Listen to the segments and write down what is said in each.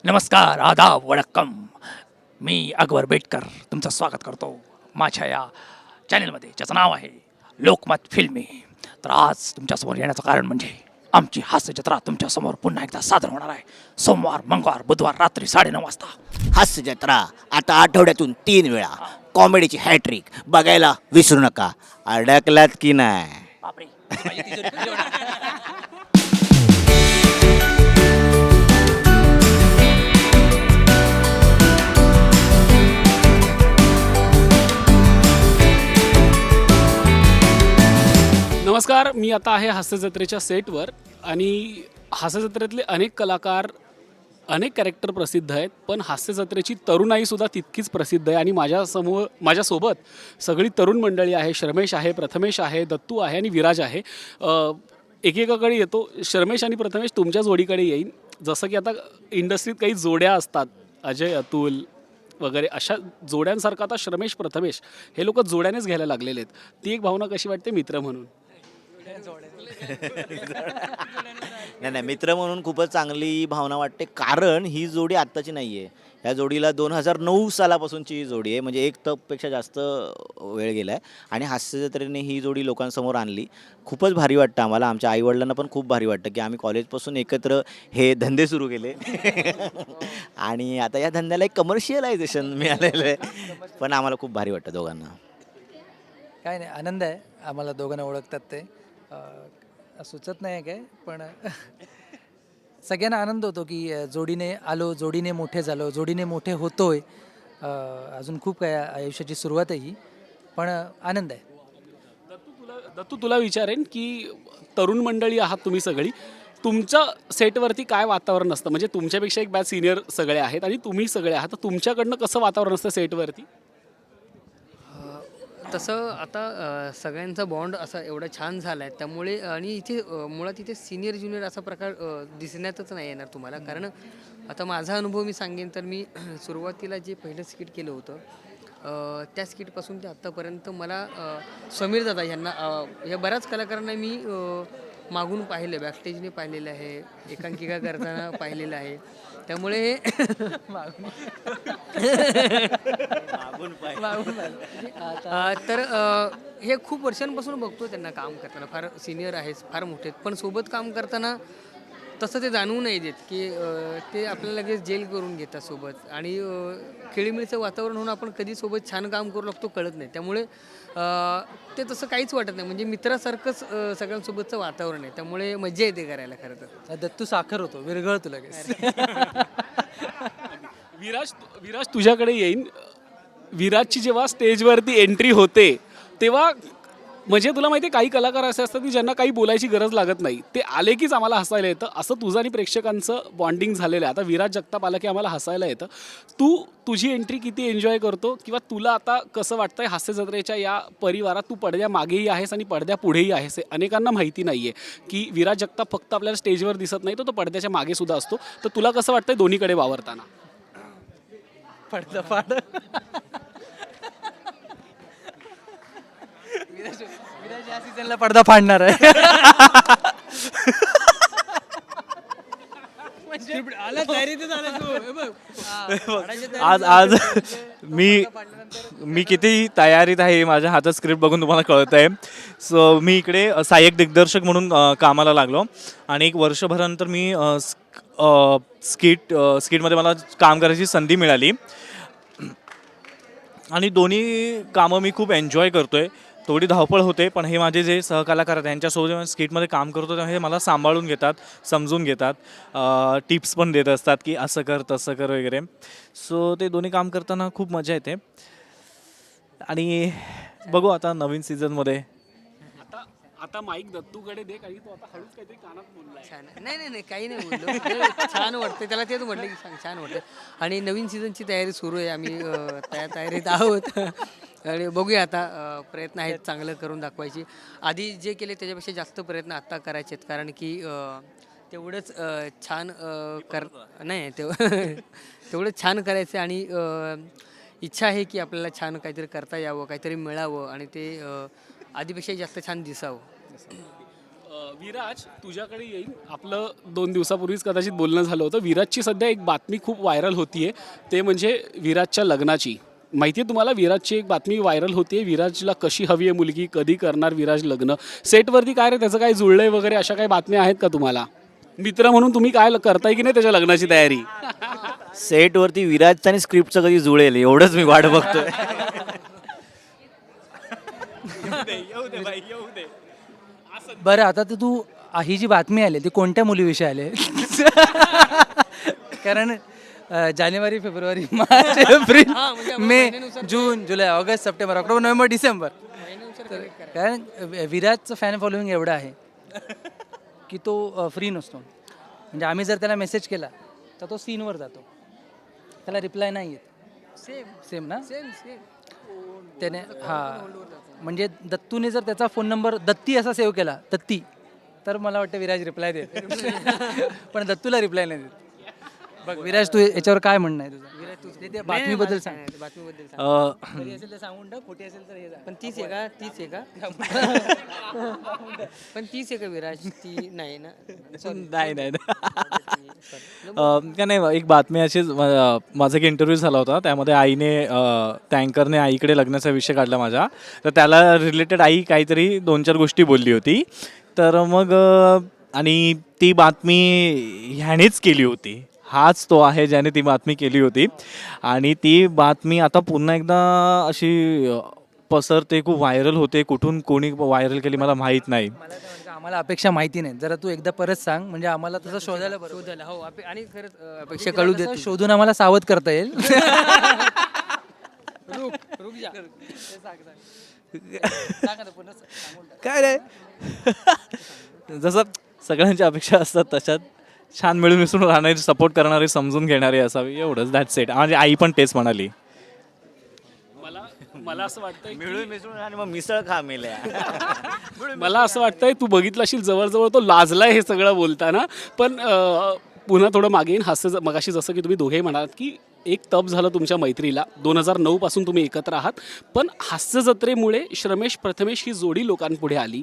नमस्कार, आदाब, वडक्कम. मी अकबर बेटकर तुमचं स्वागत करतो माझ्या या चॅनलमध्ये, ज्याचं नाव आहे लोकमत फिल्मी. तर आज तुमच्यासमोर येण्याचं कारण म्हणजे आमची हास्य जत्रा तुमच्यासमोर पुन्हा एकदा सादर होणार आहे. सोमवार, मंगळवार, बुधवार रात्री 9:30 वाजता. हास्य जत्रा आता आठवड्यातून 3 वेळा. कॉमेडीची हॅट्रिक बघायला विसरू नका. अडकलात की नाही? बापरे, माझी तिजोरी खाली होणार. नमस्कार, मी आता आहे हास्य जत्रेच्या सेटवर आणि हास्य जत्रेतले अनेक कलाकार, अनेक कॅरेक्टर प्रसिद्ध आहेत, पण हास्य जत्रेची तरुणाईसुद्धा तितकीच प्रसिद्ध आहे. आणि माझ्यासोबत सगळी तरुण मंडळी आहे. शर्मेश आहे, प्रथमेश आहे, दत्तू आहे आणि विराज आहे. एकेकाकडे येतो. शर्मेश आणि प्रथमेश तुमच्या जोडीकडे येईन. जसं की आता इंडस्ट्रीत काही जोड्या असतात, अजय अतुल वगैरे, अशा जोड्यांसारखं आता शर्मेश प्रथमेश हे लोक जोड्यानेच घ्यायला लागलेले आहेत. ती एक भावना कशी वाटते मित्र म्हणून? नाही, मित्र म्हणून खूपच चांगली भावना वाटते, कारण ही जोडी आत्ताची नाही आहे. ह्या जोडीला 2009 सालापासूनची ही जोडी आहे, म्हणजे एक तपपेक्षा जास्त वेळ गेला आहे. आणि हास्य जत्रेने ही जोडी लोकांसमोर आणली. खूपच भारी वाटतं आम्हाला. आमच्या आईवडिलांना पण खूप भारी वाटतं की आम्ही कॉलेजपासून एकत्र हे धंदे सुरू केले आणि आता या धंद्याला एक कमर्शियलायझेशन मिळालेलं आहे. पण आम्हाला खूप भारी वाटतं दोघांना. काय नाही, आनंद आहे. आम्हाला दोघांना ओळखतात ते सुचत नाही काय, पण सगळ्यांना आनंद होतो की जोडीने आलो, जोडीने मोठे झालो, जोडीने मोठे होतोय. अजून खूप काय आयुष्याची सुरुवात आहे ही, पण आनंद आहे. दत्तू, तुला विचारेन की तरुण मंडळी आहात तुम्ही सगळी, तुमच्या सेटवरती काय वातावरण असतं? म्हणजे तुमच्यापेक्षा एक बॅच सिनियर सगळे आहेत आणि तुम्ही सगळे आहात, तर तुमच्याकडनं कसं वातावरण असतं सेटवरती? तसं आता सगळ्यांचा बॉन्ड असा एवढा छान झाला आहे, त्यामुळे आणि इथे मुळात इथे सिनियर ज्युनियर असा प्रकार दिसण्यातच नाही येणार तुम्हाला. कारण आता माझा अनुभव मी सांगेन तर मी सुरुवातीला जे पहिलं स्किट केलं होतं त्या स्किटपासून ते आत्तापर्यंत मला समीर दादा ह्यांना या बऱ्याच कलाकारांना मी मागून पाहिलं, बॅकस्टेजने पाहिलेलं आहे, एकांकिका करताना पाहिलेलं आहे. त्यामुळे तर हे खूप वर्षांपासून बघतो त्यांना काम करताना. फार सिनियर आहेत, फार मोठे आहेत, पण सोबत काम करताना तसं ते जाणवू नाही देत की ते आपल्याला लगेच जेल करून घेतात सोबत. आणि खेळीमेळीचं वातावरण होऊन आपण कधी सोबत छान काम करू लागतो कळत नाही. त्यामुळे ते तसं काहीच वाटत नाही, म्हणजे मित्रासारखंच सगळ्यांसोबतचं वातावरण आहे. त्यामुळे मजा येते करायला खरं तर. दत्तू साखर होतो, विरघळतो लगेच. विराज तुझ्याकडे येईन. विराजची जेव्हा स्टेजवरती एंट्री होते तेव्हा, म्हणजे तुला माहिती आहे, काही कलाकार असे असतात की ज्यांना काही बोलायची गरज लागत नाही, ते आले कीच आम्हाला हसायला येतं. असं तुझं आणि प्रेक्षकांचं बॉन्डिंग झालेलं आहे. आता विराज जगताप आला की आम्हाला हसायला येतं. तुझी एंट्री किती एन्जॉय करतो, किंवा तुला आता कसं वाटतंय हास्य जत्रेच्या या परिवारात? तू पडद्या मागेही आहेस आणि पडद्या पुढेही आहेस. अनेकांना माहिती नाही आहे की विराज जगताप फक्त आपल्याला स्टेजवर दिसत नाही, तो पडद्याच्या मागे सुद्धा असतो. तर तुला कसं वाटतंय दोन्हीकडे वावरताना? पडदा फाड. विराज या सीझनला पडदा फाडणार आहे. आज मी किती तयारीत आहे माझ्या हातात स्क्रिप्ट बघून तुम्हाला कळत आहे. सो मी इकडे सहाय्यक दिग्दर्शक म्हणून कामाला लागलो आणि 1 वर्षभरानंतर मी स्किटमध्ये मला काम करायची संधी मिळाली आणि दोन्ही कामं मी खूप एन्जॉय करतो आहे. थोडी धावपळ होते, पण हे माझे जे सहकलाकार आहेत त्यांच्यासोबत जेव्हा स्किटमध्ये काम करतो तेव्हा हे मला सांभाळून घेतात, समजून घेतात, टिप्स पण देत असतात की असं कर तसं कर वगैरे. सो ते दोन्ही काम करताना खूप मजा येते. आणि बघू आता नवीन सीझनमध्ये. आता माईक दत्तूकडे दे, काही तो आता हळूच काहीतरी कानात बोललाय. छान. नाही, काही नाही बोललो. छान वाटतं त्याला, तेच म्हटलं की छान वाटतं. आणि नवीन सीझनची तयारी सुरू आहे. आम्ही तयारीत आहोत आणि बघूया आता. प्रयत्न आहेत चांगलं करून दाखवायची. आधी जे केले त्याच्यापेक्षा जास्त प्रयत्न आत्ता करायचे आहेत, कारण की तेवढंच छान नाही तेवढंच छान करायचं. आणि इच्छा आहे की आपल्याला छान काहीतरी करता यावं, काहीतरी मिळावं आणि ते आधीपेक्षा जास्त छान दिसावं. विराज तुझ्याकडे येईल. आपलं 2 दिवसापूर्वीच कदाचित बोलणं झालं होतं. विराजची सध्या एक बातमी खूप व्हायरल होतीये, ते म्हणजे विराजच्या लग्नाची. माहिती आहे तुम्हाला, विराजची एक बातमी व्हायरल होतीये. विराजला कशी हवी आहे मुलगी, कधी करणार विराज लग्न. सेटवरती काय रे त्याचं काय जुळलंय वगैरे अशा काही बातम्या आहेत का तुम्हाला? मित्र म्हणून तुम्ही काय करताय की नाही त्याच्या लग्नाची तयारी? सेटवरती विराजचं आणि स्क्रिप्टचं कधी जुळेल एवढंच मी वाट बघतोय. बरं आता तर तू ही जी बातमी आली ती कोणत्या मुलीविषयी आली? कारण जानेवारी, फेब्रुवारी, मार्च, एप्रिल, मे, जून, जुलै, ऑगस्ट, सप्टेंबर, ऑक्टोबर, नोव्हेंबर, डिसेंबर. कारण विराजचं फॅन फॉलोईंग एवढं आहे की तो फ्री नसतो. म्हणजे आम्ही जर त्याला मेसेज केला तर तो सीनवर जातो, त्याला रिप्लाय नाही येत. सेम ना? त्याने म्हणजे दत्तूने जर त्याचा फोन नंबर दत्ती असा सेव्ह केला, दत्ती, तर मला वाटतं विराज रिप्लाय देत. पण दत्तूला रिप्लाय नाही देत. बघ विराज, तू याच्यावर काय म्हणणं आहे तुझं? विराज तू ते बातमीबद्दल सांग. खरी असेल तर सांगून टाक, खोटी असेल तर हे सांग. पण तीच आहे का? तीच आहे का? पण तीच आहे का विराज? ती नाही ना? नाही नाही का नाही, एक बातमी अशीच माझा एक इंटरव्ह्यू झाला होता, त्यामध्ये आईने त्या अँकरने आईकडे लग्नाचा विषय काढला माझा. तर त्याला रिलेटेड आई काहीतरी 2-4 गोष्टी बोलली होती. तर मग आणि ती बातमी ह्यानेच केली होती. हाच तो आहे ज्याने ती बातमी केली होती. आणि ती बातमी आता पुन्हा एकदा अशी पसरते, खूप व्हायरल होते. कुठून कोणी व्हायरल केली मला माहीत नाही. मला काय वाटतं, आम्हाला अपेक्षा माहिती नाही. जरा तू एकदा परत सांग, म्हणजे आम्हाला तसं शोधायला बरं. शोधायला हो. आणि खरंच अपेक्षा कळू देत. कसं शोधून आम्हाला सावध करता येईल. काय रे जसं सगळ्यांच्या अपेक्षा असतात तशात छान मिळून मिसळून राहणारी, सपोर्ट करणारी, समजून घेणारी असावी, एवढंच. That's it. माझी आई पण तेच म्हणाली. मला असं वाटतंय मिळून मिसळून आणि मग मिसळ खा मेल्या. मला असं वाटतंय तू बघितलं असेल जवळजवळ तो लाजलाय हे सगळं बोलताना. पण पुन्हा थोडं मागे येईन. मगाशी जसं की तुम्ही दोघेही म्हणालात की एक तप झालं तुमच्या मैत्रीला. 2009 पासून तुम्ही एकत्र आहात. पण हास्य जत्रेमुळे श्रमेश प्रथमेश ही जोडी लोकांपुढे आली.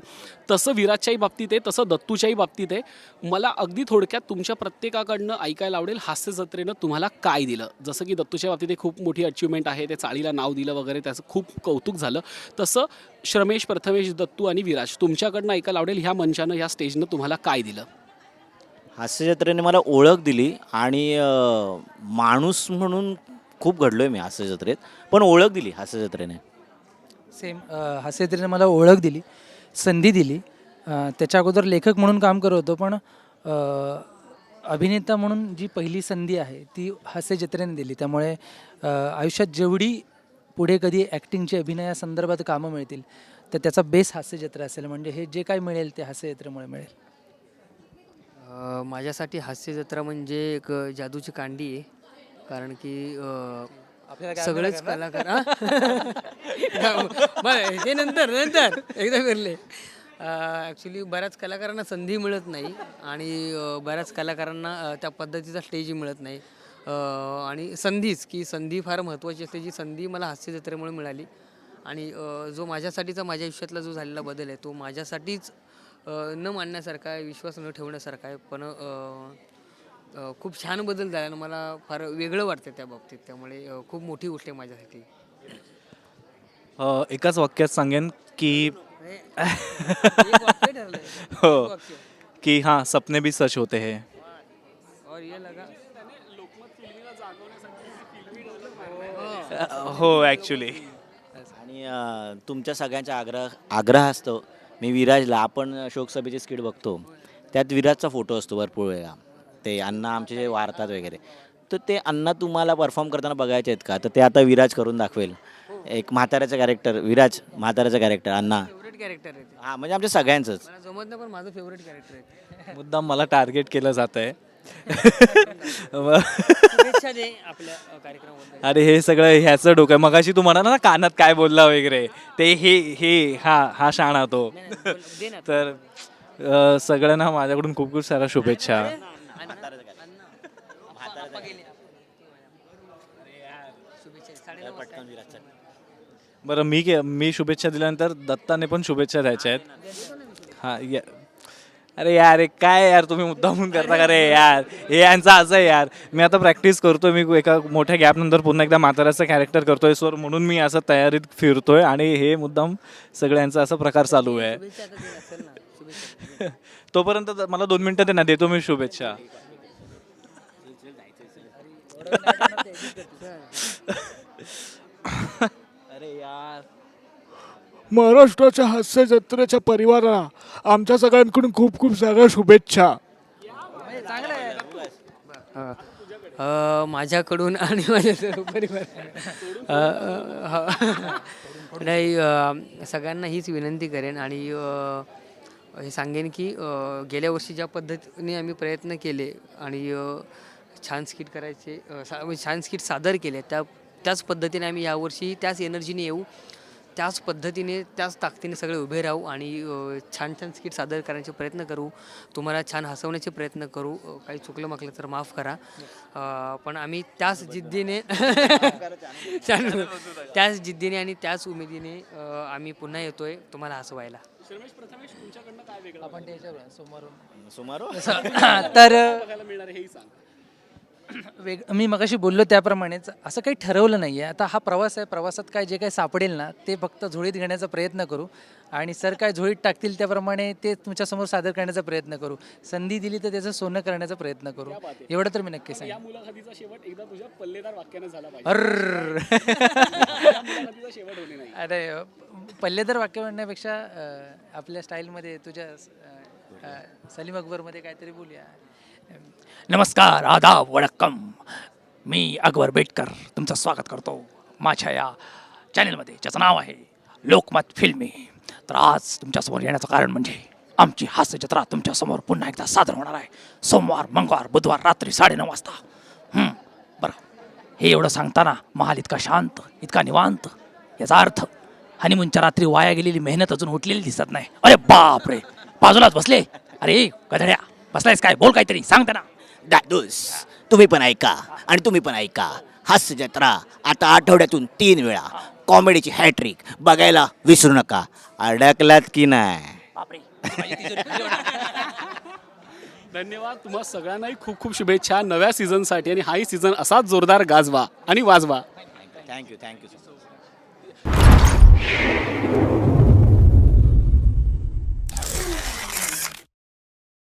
तसं विराजच्याही बाबतीत आहे, तसं दत्तूच्याही बाबतीत आहे. मला अगदी थोडक्यात तुमच्या प्रत्येकाकडनं ऐकायला आवडेल, हास्य जत्रेनं तुम्हाला काय दिलं. जसं की दत्तूच्या बाबतीत एक खूप मोठी अचिव्हमेंट आहे, ते चाळीला नाव दिलं वगैरे, त्याचं खूप कौतुक झालं. तसं श्रमेश प्रथमेश, दत्तू आणि विराज तुमच्याकडनं ऐकायला आवडेल, ह्या मंचानं, ह्या स्टेजनं तुम्हाला काय दिलं. हास्यजत्रेने मला ओळख दिली आणि माणूस म्हणून खूप घडलोय मी हास्यजत्रेत, पण ओळख दिली हास्यजत्रेने. सेम. हास्यजत्रेने मला ओळख दिली, संधी दिली. त्याच्या अगोदर लेखक म्हणून काम करत होतो, पण अभिनेता म्हणून जी पहिली संधी आहे ती हास्यजत्रेने दिली. त्यामुळे आयुष्यात जेवढी पुढे कधी ॲक्टिंगची, अभिनयासंदर्भात कामं मिळतील तर त्याचा बेस हास्यजत्रा असेल. म्हणजे हे जे काय मिळेल ते हास्यजत्रेमुळे मिळेल. माझ्यासाठी हास्य जत्रा म्हणजे एक जादूची कांडी आहे. कारण की सगळेच कलाकार ते नंतर नंतर एकदा फिरले. ॲक्च्युली बऱ्याच कलाकारांना संधी मिळत नाही आणि बऱ्याच कलाकारांना त्या पद्धतीचा स्टेजही मिळत नाही. आणि संधी फार महत्त्वाची असते. जी संधी मला हास्य जत्रेमुळे मिळाली आणि जो माझ्यासाठीचा, माझ्या आयुष्यातला जो झालेला बदल आहे तो माझ्यासाठीच न मानण्यासारखा आहे, विश्वास न ठेवण्यासारखा आहे. पण खूप छान बदल झाला आणि मला फार वेगळं वाटतं त्या बाबतीत. त्यामुळे खूप मोठी गोष्ट आहे माझ्यासाठी. एकाच वाक्यात सांगेन की एक वाक्य ठरलंय. हो, की हां, सपने भी सच होते हैं. और ये लगा हो ॲक्च्युली. आणि तुमच्या सगळ्यांच्या आग्रह असतो. मी विराजला, आपण शोकसभेची स्किट बघतो, त्यात विराजचा फोटो असतो भरपूर वेळा. ते अण्णा आमचे जे वारतात वगैरे, तर ते अण्णा तुम्हाला परफॉर्म करताना बघायचे आहेत का? तर ते आता विराज करून दाखवेल. एक म्हाताऱ्याचं कॅरेक्टर, विराज म्हाताऱ्याचं कॅरेक्टर, अण्णा. फेवरेट कॅरेक्टर आहे ते. हां, म्हणजे आमच्या सगळ्यांचंच. मला जमत नाही पण माझं फेवरेट कॅरेक्टर आहे. मुद्दाम मला टार्गेट केलं जात आहे. शुभेच्छा दे आपल्या कार्यक्रमाबद्दल. अरे हे सगळं ह्याचं डोकं. मगाशी तू म्हणा ना कानात काय बोलला वगैरे, ते हे हा शाणा तो. दे ना. तर सगळ्यांना माझ्याकडून खूप खूप साऱ्या शुभेच्छा. पटकन बरं, मी शुभेच्छा दिल्यानंतर दत्ताने पण शुभेच्छा द्यायच्या आहेत. हां, अरे यार हे काय यार तुम्ही मुद्दामून करता का रे यार, हे यांचं असं आहे यार. मी आता प्रॅक्टिस करतोय, मी एका मोठ्या गॅपनंतर पुन्हा एकदा म्हाताऱ्याचं कॅरेक्टर करतोय सर, म्हणून मी असं तयारीत फिरतोय आणि हे मुद्दाम सगळ्यांचा असा प्रकार चालू आहे. तोपर्यंत मला 2 मिनिटं दे ना, देतो मी शुभेच्छा. अरे यार, महाराष्ट्राच्या हास्य जत्रेच्या परिवाराला आमच्या सगळ्यांकडून खूप खूप सगळ्या शुभेच्छा. माझ्याकडून आणि माझ्या सर्व परिवार नाही, सगळ्यांना हीच विनंती करेन आणि हे सांगेन की गेल्या वर्षी ज्या पद्धतीने आम्ही प्रयत्न केले आणि छान स्किट करायचे, छान स्किट सादर केले, त्याच पद्धतीने आम्ही यावर्षी त्याच एनर्जीने येऊ, त्याच पद्धतीने त्याच ताकदीने सगळे उभे राहू आणि छान छान स्किट सादर करण्याचे प्रयत्न करू, तुम्हाला छान हसवण्याचे प्रयत्न करू. काही चुकलं मागलं तर माफ करा, पण आम्ही त्याच जिद्दीने त्याच जिद्दीने आणि त्याच उमेदीने आम्ही पुन्हा येतोय तुम्हाला हसवायला. आपण त्याच्यावर समोरून सुमारो तर मी मगाशी बोललो त्याप्रमाणेच असं काही ठरवलं नाही आहे. आता हा प्रवास आहे, प्रवासात काय जे काही सापडेल ना ते फक्त झोळीत घेण्याचा प्रयत्न करू आणि सर काय झोळीत टाकतील त्याप्रमाणे ते तुमच्यासमोर सादर करण्याचा प्रयत्न करू. संधी दिली तर त्याचं सोनं करण्याचा प्रयत्न करू, एवढं तर मी नक्की सांगेन. मुलाखतीचा शेवट एकदा तुझ्या पल्लेदार वाक्याने झाला पाहिजे. शेवट होणे नाही. अरे पल्लेदार वाक्य म्हणण्यापेक्षा आपल्या स्टाईलमध्ये तुझ्या सलीम अकबरमध्ये काहीतरी बोलूया. नमस्कार, आदाब, वडक्कम. मी अकबर बेटकर तुमचं स्वागत करतो माझ्या या चॅनलमध्ये, ज्याचं नाव आहे लोकमत फिल्मी. तर आज तुमच्यासमोर येण्याचं कारण म्हणजे आमची हास्य जत्रा तुमच्यासमोर पुन्हा एकदा सादर होणार आहे. सोमवार, मंगळवार, बुधवार रात्री 9:30 वाजता. बरं, हे एवढं सांगताना महाल इतका शांत, इतका निवांत, याचा अर्थ हनीमूनच्या रात्री वाया गेलेली मेहनत अजून उठलेली दिसत नाही. अरे बापरे, बाजूलाच बसले. अरे गधड्या, बसलायस काय? बोल काहीतरी, सांग त्यांना. दादूस, तुम्ही पण ऐका आणि तुम्ही पण ऐका. हास्य जत्रा आता आठवड्यातून 3 वेळा, कॉमेडीची हॅट्रिक बघायला विसरू नका. अडकलात की नाही? बापरे. धन्यवाद. तुम्हा सगळ्यांनाही खूप खूप शुभेच्छा नव्या सीझनसाठी आणि हाही सीझन असाच जोरदार गाजवा आणि वाजवा. थँक्यू.